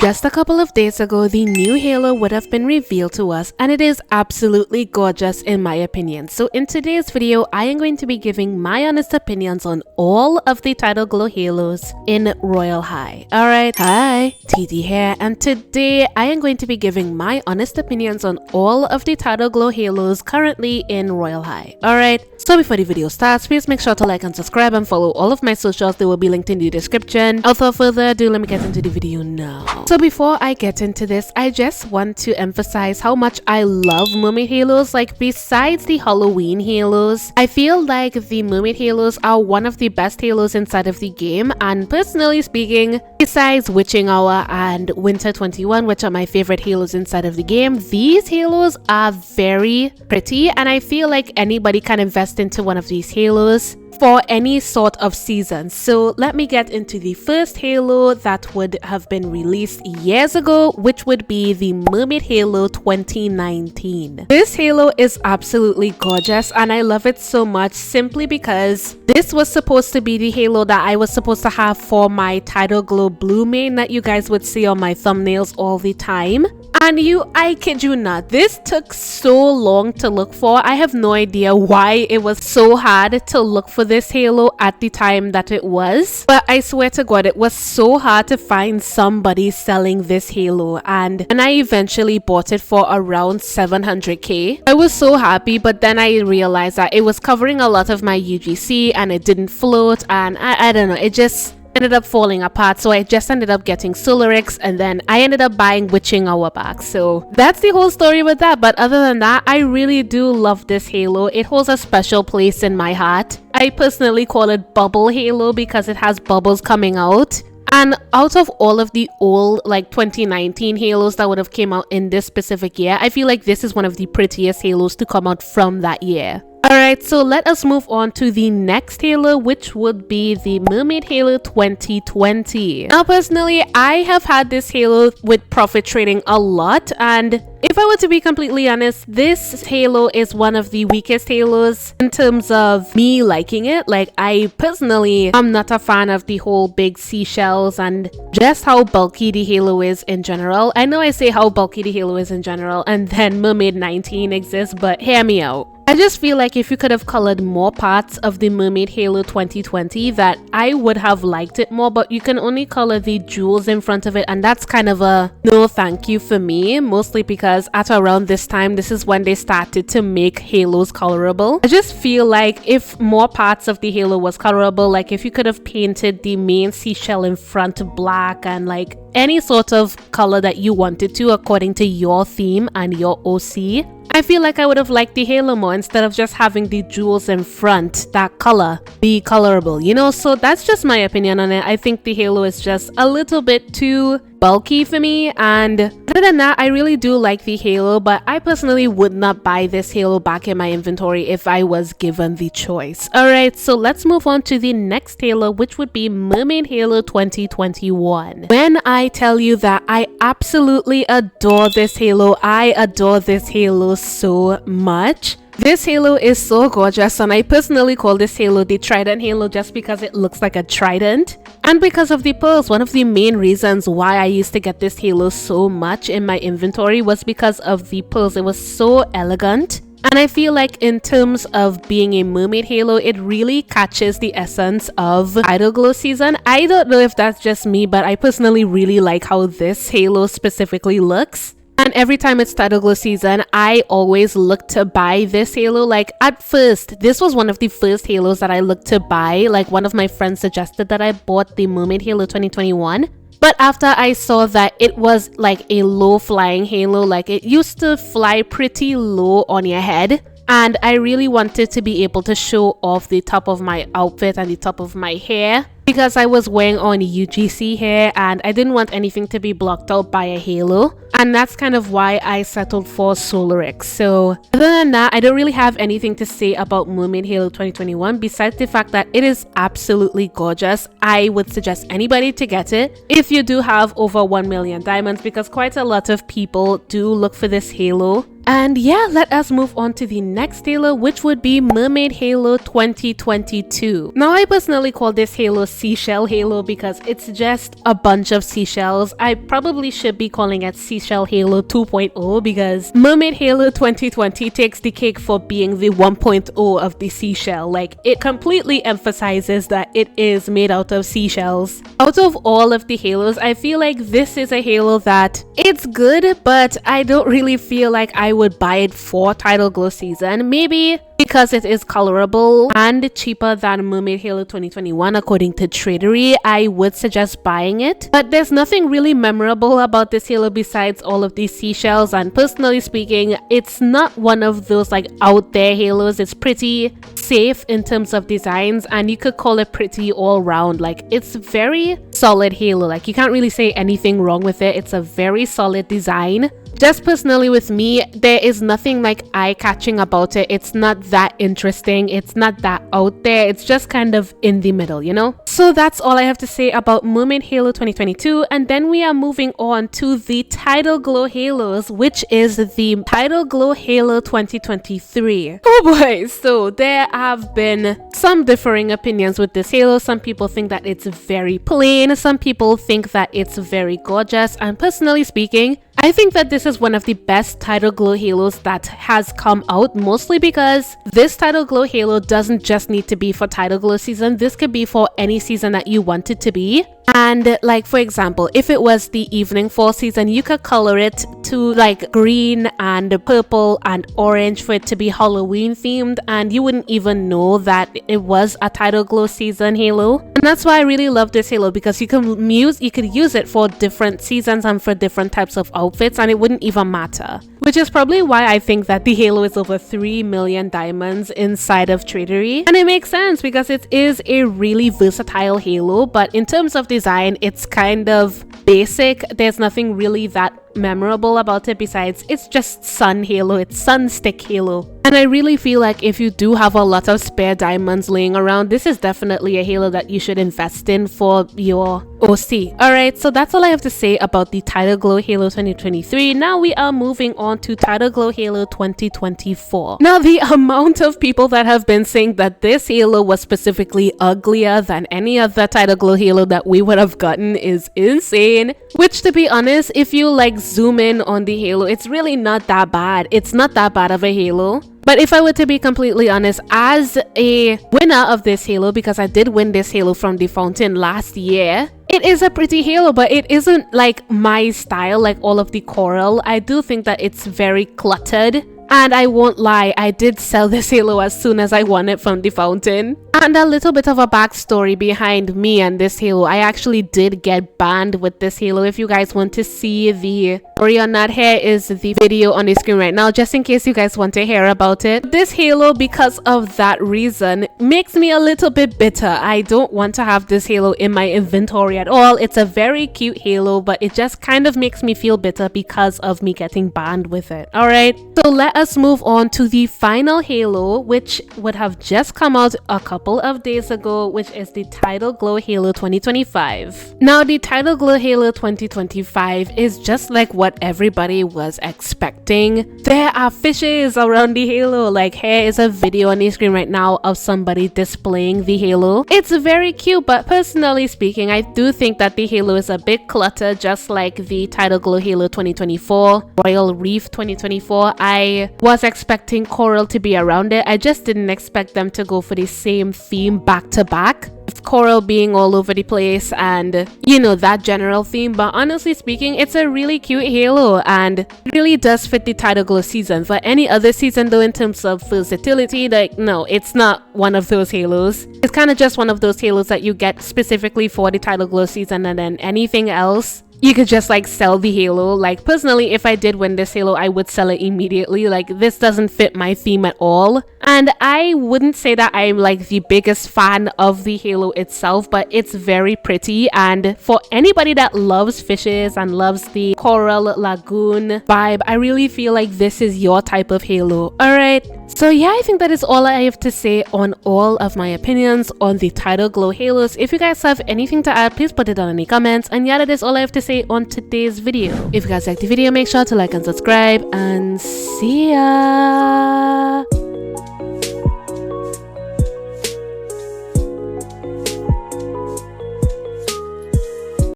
Just a couple of days ago, the new Halo would have been revealed to us, and it is absolutely gorgeous in my opinion. So in today's video, I am going to be giving my honest opinions on all of the Tidalglow Halos in Royal High. Alright, hi, TD here, and today I am going to be giving my honest opinions on all of the Tidalglow Halos currently in Royal High. Alright, so before the video starts, please make sure to like and subscribe and follow all of my socials. They will be linked in the description. Without further ado, let me get into the video now. So before I get into this, I just want to emphasize how much I love Mermaid Halos. Like, besides the Halloween Halos, I feel like the Mermaid Halos are one of the best Halos inside of the game, and personally speaking, besides Witching Hour and Winter 21, which are my favorite Halos inside of the game, these Halos are very pretty, and I feel like anybody can invest into one of these Halos for any sort of season. So let me get into the first Halo that would have been released years ago, which would be the Mermaid Halo 2019. This Halo is absolutely gorgeous, and I love it so much simply because this was supposed to be the Halo that I was supposed to have for my Tidalglow Blue main that you guys would see on my thumbnails all the time. And I kid you not, this took so long to look for. I have no idea why it was so hard to look for this Halo at the time that it was. But I swear to God, it was so hard to find somebody selling this Halo. And I eventually bought it for around 700k. I was so happy, but then I realized that it was covering a lot of my UGC and it didn't float. And I don't know, it just ended up falling apart, so I just ended up getting Solarix, and then I ended up buying Witching Hour back. So that's the whole story with that. But other than that, I really do love this Halo. It holds a special place in my heart. I personally call it Bubble Halo because it has bubbles coming out. And out of all of the old, like 2019 Halos that would have came out in this specific year, I feel like this is one of the prettiest Halos to come out from that year. Alright, so let us move on to the next Halo, which would be the Mermaid Halo 2020. Now personally, I have had this Halo with profit trading a lot, and if I were to be completely honest, this Halo is one of the weakest Halos in terms of me liking it. Like, I personally am not a fan of the whole big seashells and just how bulky the Halo is in general. I know I say how bulky the Halo is in general, and then Mermaid 19 exists, but hear me out. I just feel like if you could have colored more parts of the Mermaid Halo 2020, that I would have liked it more, but you can only color the jewels in front of it, and that's kind of a no thank you for me, mostly because at around this time, this is when they started to make Halos colorable. I just feel like if more parts of the Halo was colorable, like if you could have painted the main seashell in front black and like any sort of color that you wanted to according to your theme and your OC, I feel like I would have liked the Halo more instead of just having the jewels in front, that color, be colorable, you know? So that's just my opinion on it. I think the Halo is just a little bit too bulky for me, and other than that, I really do like the Halo, but I personally would not buy this Halo back in my inventory if I was given the choice. Alright, so let's move on to the next Halo, which would be Mermaid Halo 2021. When I tell you that I absolutely adore this Halo, I adore this Halo so much. This Halo is so gorgeous, and I personally call this Halo the Trident Halo just because it looks like a trident. And because of the pearls, one of the main reasons why I used to get this Halo so much in my inventory was because of the pearls. It was so elegant. And I feel like in terms of being a Mermaid Halo, it really catches the essence of Tidalglow season. I don't know if that's just me, but I personally really like how this Halo specifically looks. And every time it's Tidalglow season, I always look to buy this Halo. Like, at first, this was one of the first Halos that I looked to buy. Like, one of my friends suggested that I bought the Mermaid Halo 2021. But after I saw that it was like a low flying Halo, like it used to fly pretty low on your head, and I really wanted to be able to show off the top of my outfit and the top of my hair, because I was wearing on UGC hair and I didn't want anything to be blocked out by a Halo. And that's kind of why I settled for Solarix. So other than that, I don't really have anything to say about Mermaid Halo 2021 besides the fact that it is absolutely gorgeous. I would suggest anybody to get it if you do have over 1 million diamonds, because quite a lot of people do look for this Halo. And yeah, let us move on to the next halo, which would be Mermaid Halo 2022. Now, I personally call this halo Seashell Halo because it's just a bunch of seashells. I probably should be calling it Seashell Halo 2.0 because Mermaid Halo 2020 takes the cake for being the 1.0 of the seashell. Like, it completely emphasizes that it is made out of seashells. Out of all of the halos, I feel like this is a halo that it's good, but I don't really feel like I would buy it for Tidalglow season. Maybe because it is colorable and cheaper than Mermaid Halo 2021 according to Tradery, I would suggest buying it. But there's nothing really memorable about this halo besides all of these seashells, and personally speaking, it's not one of those like out there halos. It's pretty safe in terms of designs, and you could call it pretty all round. Like, it's very solid halo. Like, you can't really say anything wrong with it. It's a very solid design. Just personally with me, there is nothing like eye-catching about it. It's not that interesting. It's not that out there. It's just kind of in the middle, you know? So that's all I have to say about Mermaid Halo 2022. And then we are moving on to the Tidalglow halos, which is the Tidalglow Halo 2023. Oh boy, so there have been some differing opinions with this halo. Some people think that it's very plain. Some people think that it's very gorgeous. And personally speaking, I think that this is one of the best Tidalglow halos that has come out, mostly because this Tidalglow halo doesn't just need to be for Tidalglow season. This could be for any season that you want it to be. And like, for example, if it was the evening fall season, you could color it to like green and purple and orange for it to be Halloween themed, and you wouldn't even know that it was a Tidalglow season halo. And that's why I really love this halo, because you could use it for different seasons and for different types of outfits, and it wouldn't even matter. Which is probably why I think that the halo is over 3 million diamonds inside of Tradery. And it makes sense because it is a really versatile halo, but in terms of design, it's kind of basic. There's nothing really that memorable about it besides it's just sun halo, it's sun stick halo. And I really feel like if you do have a lot of spare diamonds laying around, this is definitely a halo that you should invest in for your OC. Alright, so that's all I have to say about the Tidalglow Halo 2023. Now we are moving on to Tidalglow Halo 2024. Now, the amount of people that have been saying that this halo was specifically uglier than any other Tidalglow halo that we would have gotten is insane. Which, to be honest, if you like zoom in on the halo, it's really not that bad. It's not that bad of a halo. But if I were to be completely honest, as a winner of this halo, because I did win this halo from the fountain last year, it is a pretty halo, but it isn't like my style, like all of the coral. I do think that it's very cluttered. And I won't lie, I did sell this halo as soon as I won it from the fountain. And a little bit of a backstory behind me and this halo. I actually did get banned with this halo. If you guys want to see the story on that, here is the video on the screen right now, just in case you guys want to hear about it. This halo, because of that reason, makes me a little bit bitter. I don't want to have this halo in my inventory at all. It's a very cute halo, but it just kind of makes me feel bitter because of me getting banned with it. Alright, so let us move on to the final halo, which would have just come out a couple of days ago, which is the Tidalglow Halo 2025. Now, the Tidalglow Halo 2025 is just like what everybody was expecting. There are fishes around the halo. Like, here is a video on the screen right now of somebody displaying the halo. It's very cute, but personally speaking, I do think that the halo is a bit cluttered, just like the Tidalglow Halo 2024, Royal Reef 2024. I was expecting coral to be around it. I just didn't expect them to go for the same theme back to back, with coral being all over the place and, you know, that general theme. But honestly speaking, it's a really cute halo and really does fit the Tidalglow season. For any other season though, in terms of versatility, like, no, it's not one of those halos. It's kind of just one of those halos that you get specifically for the Tidalglow season, and then anything else you could just like sell the halo. Like, personally, if I did win this halo, I would sell it immediately. Like, this doesn't fit my theme at all. And I wouldn't say that I'm like the biggest fan of the halo itself, but it's very pretty. And for anybody that loves fishes and loves the coral lagoon vibe, I really feel like this is your type of halo. Alright, so yeah, I think that is all I have to say on all of my opinions on the Tidalglow halos. If you guys have anything to add, please put it down in the comments. And yeah, that is all I have to say on today's video. If you guys liked the video, make sure to like and subscribe, and see ya!